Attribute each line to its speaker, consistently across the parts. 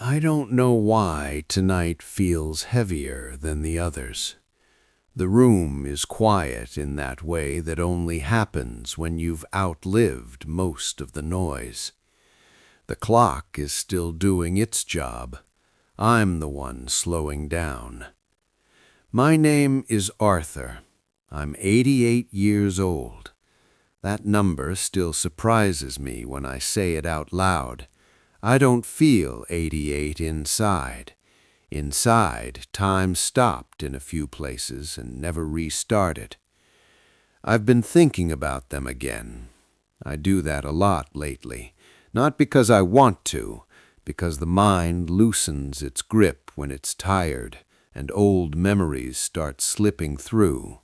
Speaker 1: I don't know why tonight feels heavier than the others. The room is quiet in that way that only happens when you've outlived most of the noise. The clock is still doing its job. I'm the one slowing down. My name is Arthur. I'm 88 years old. That number still surprises me when I say it out loud. I don't feel 88 inside. Inside, time stopped in a few places and never restarted. I've been thinking about them again. I do that a lot lately, not because I want to, because the mind loosens its grip when it's tired and old memories start slipping through.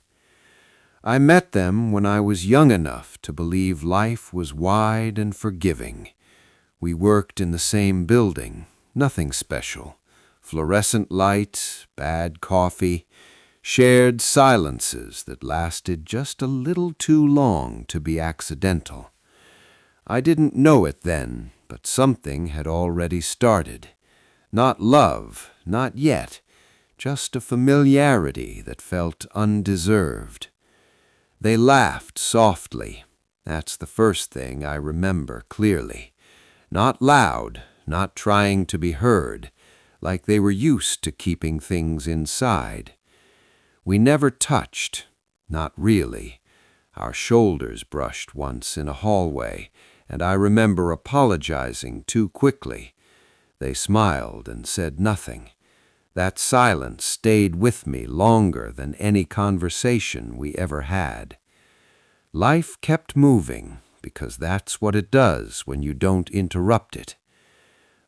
Speaker 1: I met them when I was young enough to believe life was wide and forgiving. We worked in the same building, nothing special. Fluorescent light, bad coffee, shared silences that lasted just a little too long to be accidental. I didn't know it then, but something had already started. Not love, not yet, just a familiarity that felt undeserved. They laughed softly. That's the first thing I remember clearly. Not loud, not trying to be heard, like they were used to keeping things inside. We never touched, not really. Our shoulders brushed once in a hallway, and I remember apologizing too quickly. They smiled and said nothing. That silence stayed with me longer than any conversation we ever had. Life kept moving, because that's what it does when you don't interrupt it.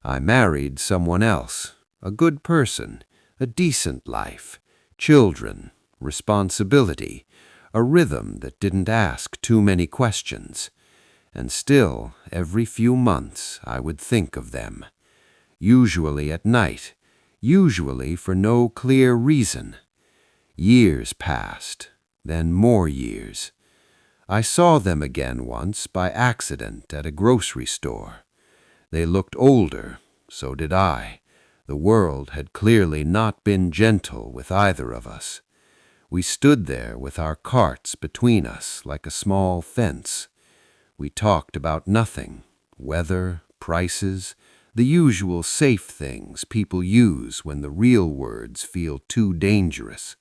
Speaker 1: I married someone else, a good person, a decent life, children, responsibility, a rhythm that didn't ask too many questions. And still, every few months, I would think of them. Usually at night, usually for no clear reason. Years passed, then more years. I saw them again once by accident at a grocery store. They looked older, so did I. The world had clearly not been gentle with either of us. We stood there with our carts between us like a small fence. We talked about nothing, weather, prices, the usual safe things people use when the real words feel too dangerous.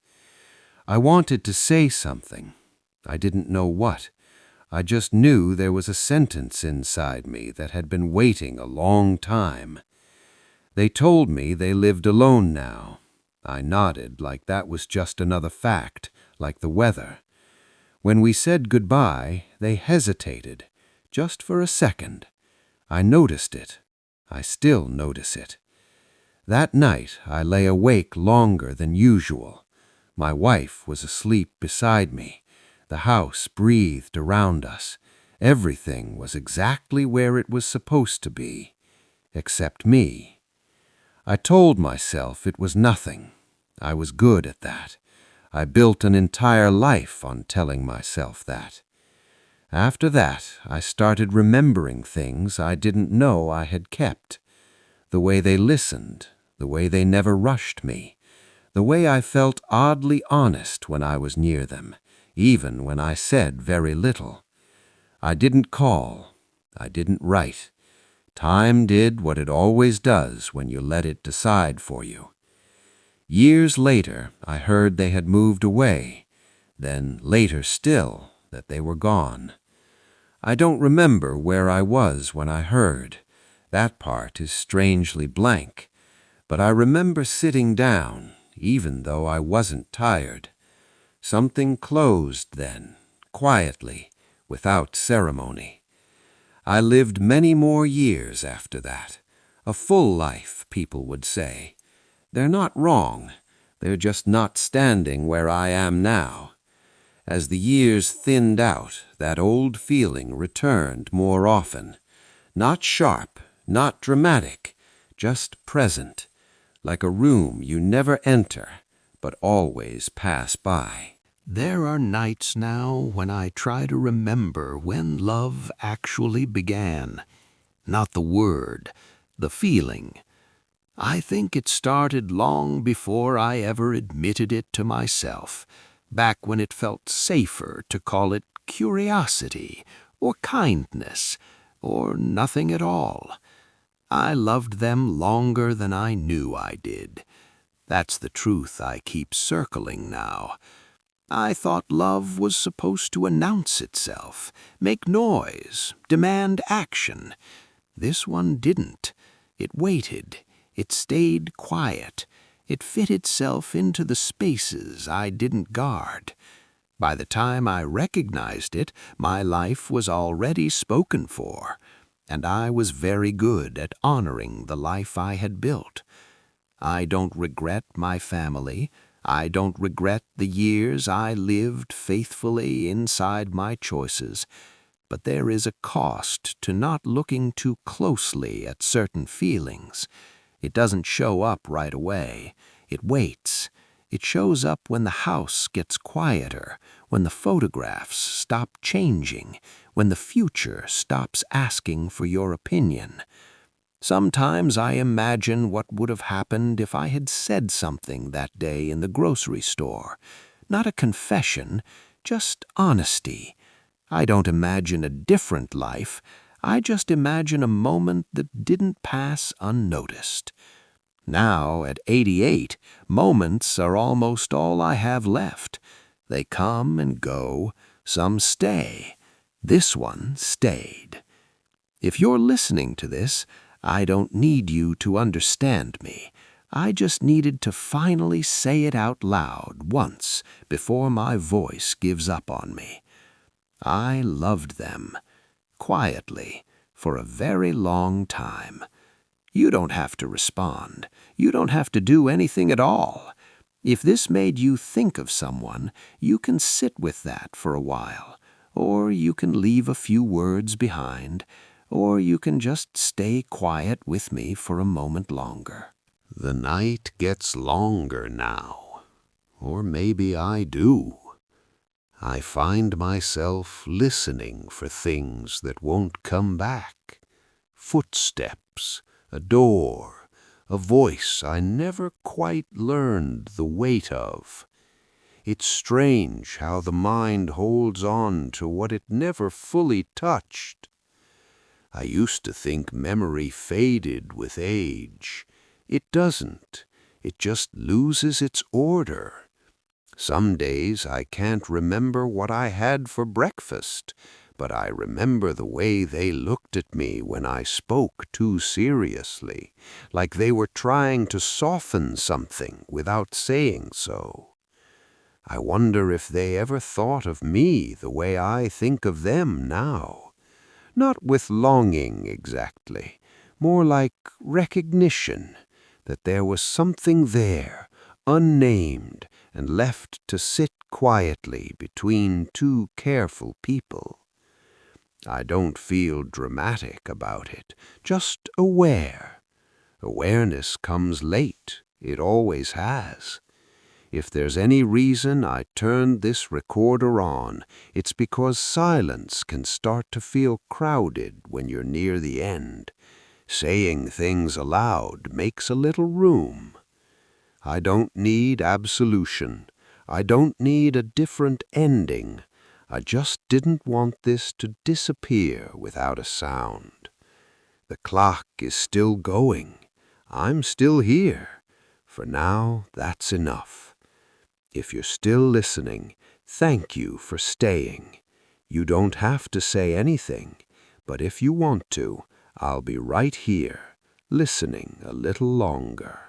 Speaker 1: I wanted to say something. I didn't know what. I just knew there was a sentence inside me that had been waiting a long time. They told me they lived alone now. I nodded like that was just another fact, like the weather. When we said goodbye, they hesitated, just for a second. I noticed it. I still notice it. That night I lay awake longer than usual. My wife was asleep beside me. The house breathed around us. Everything was exactly where it was supposed to be, except me. I told myself it was nothing. I was good at that. I built an entire life on telling myself that. After that, I started remembering things I didn't know I had kept. The way they listened, the way they never rushed me, the way I felt oddly honest when I was near them, even when I said very little. I didn't call. I didn't write. Time did what it always does when you let it decide for you. Years later, I heard they had moved away. Then, later still, that they were gone. I don't remember where I was when I heard. That part is strangely blank. But I remember sitting down, even though I wasn't tired. Something closed then, quietly, without ceremony. I lived many more years after that. A full life, people would say. They're not wrong. They're just not standing where I am now. As the years thinned out, that old feeling returned more often. Not sharp, not dramatic, just present, like a room you never enter, but always pass by.
Speaker 2: There are nights now when I try to remember when love actually began. Not the word, the feeling. I think it started long before I ever admitted it to myself, back when it felt safer to call it curiosity or kindness or nothing at all. I loved them longer than I knew I did. That's the truth I keep circling now. I thought love was supposed to announce itself, make noise, demand action. This one didn't. It waited. It stayed quiet. It fit itself into the spaces I didn't guard. By the time I recognized it, my life was already spoken for, and I was very good at honoring the life I had built. I don't regret my family. I don't regret the years I lived faithfully inside my choices, but there is a cost to not looking too closely at certain feelings. It doesn't show up right away. It waits. It shows up when the house gets quieter, when the photographs stop changing, when the future stops asking for your opinion. Sometimes I imagine what would have happened if I had said something that day in the grocery store. Not a confession, just honesty. I don't imagine a different life. I just imagine a moment that didn't pass unnoticed. Now, at 88, moments are almost all I have left. They come and go. Some stay. This one stayed. If you're listening to this, I don't need you to understand me. I just needed to finally say it out loud once before my voice gives up on me. I loved them, quietly, for a very long time. You don't have to respond. You don't have to do anything at all. If this made you think of someone, you can sit with that for a while, or you can leave a few words behind, or you can just stay quiet with me for a moment longer.
Speaker 1: The night gets longer now, or maybe I do. I find myself listening for things that won't come back. Footsteps, a door, a voice I never quite learned the weight of. It's strange how the mind holds on to what it never fully touched. I used to think memory faded with age. It doesn't. It just loses its order. Some days I can't remember what I had for breakfast, but I remember the way they looked at me when I spoke too seriously, like they were trying to soften something without saying so. I wonder if they ever thought of me the way I think of them now. Not with longing exactly, more like recognition, that there was something there, unnamed and left to sit quietly between two careful people. I don't feel dramatic about it, just aware. Awareness comes late, it always has. If there's any reason I turned this recorder on, it's because silence can start to feel crowded when you're near the end. Saying things aloud makes a little room. I don't need absolution. I don't need a different ending. I just didn't want this to disappear without a sound. The clock is still going. I'm still here. For now, that's enough. If you're still listening, thank you for staying. You don't have to say anything, but if you want to, I'll be right here, listening a little longer.